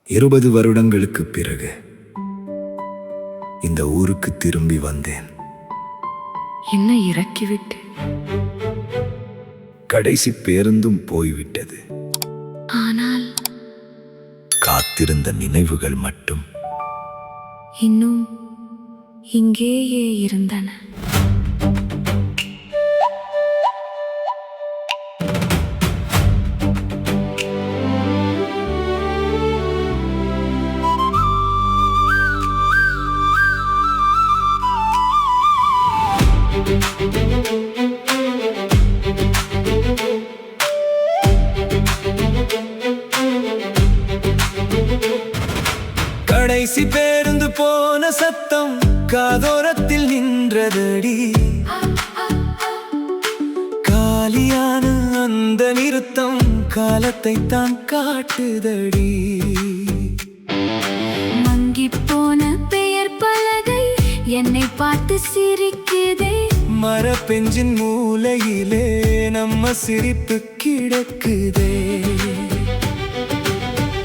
20 வருடங்களுக்குப் பிறகு இந்த ஊருக்கு திரும்பி வந்தேன். என்னை இறக்கிவிட்டு கடைசி பேருந்தும் போய்விட்டது. ஆனால் காத்திருந்த நினைவுகள் மட்டும் இன்னும் இங்கேயே இருந்தன. கடைசி பேருந்து போன சத்தம் காதோரத்தில் நின்றதடி. காலியான அந்த நிறுத்தம் காலத்தை தான் காட்டுதடி. மங்கிப் போன பெயர் பலகை என்னை பார்த்து சிரிக்குதே. மரப்பெஞ்சின் மூலையிலே நம்ம சிரிப்பு கிடக்குதே.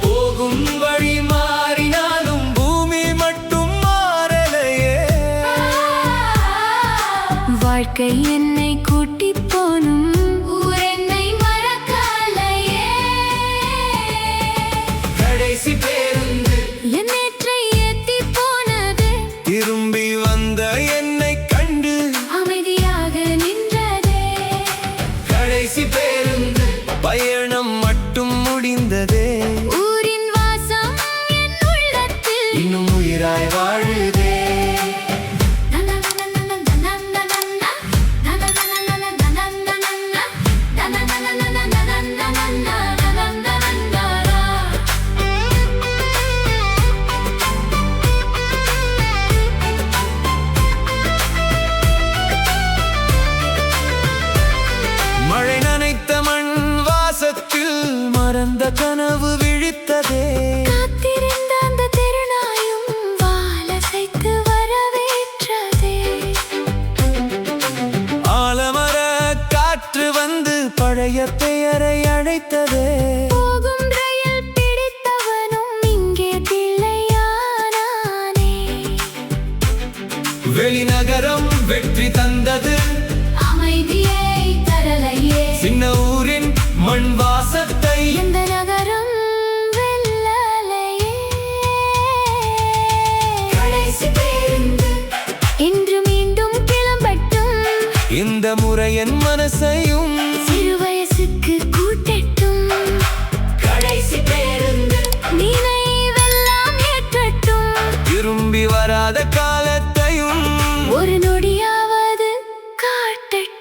போகும் வழி மாறினாலும் பூமி மட்டும் மாறலையே. வாழ்க்கை என்னை கூட்டி போனும் ஊர் என்னை மறக்கலையே. கடைசி பேருந்து என் நேற்றை ஏத்தி போனது, திரும்பி வந்த என்னை கண்டு அமைதியாக நின்றதே. கடைசி பேருந்து பயணம் மட்டும் முடிந்ததே. ஊரின் வாசம் என் உள்ளத்தில் இன்னும் உயிராய் வாழுதே. மழை நனைத்த மண் வாசத்தில் மறந்த கனவு விழித்ததே. காத்திருந்த அந்த திருநாயும் வாலசைத்து வரவேற்றதே. ஆலமர காற்று வந்து பழைய பெயரை அழைத்ததே. போகும் ரயில் பிடித்தவனும் இங்கே பிள்ளையானானே. வெளிநகரம் வெற்றி தந்தது, அமைதியை தரலையே. சின்ன ஊரின் மண் வாசத்தை இந்த நகரம் வெல்லலையே. கடைசி பேருந்து இன்று மீண்டும் கிளம்பட்டும். இந்த முறை என் மனசையும் சிறு வயசுக்கு கூட்டட்டும். கடைசி பேருந்து நினைவெல்லாம் ஏற்றட்டும். திரும்பி வராத காலத்தையும் ஒரு நொடியாவது காட்டட்டும்.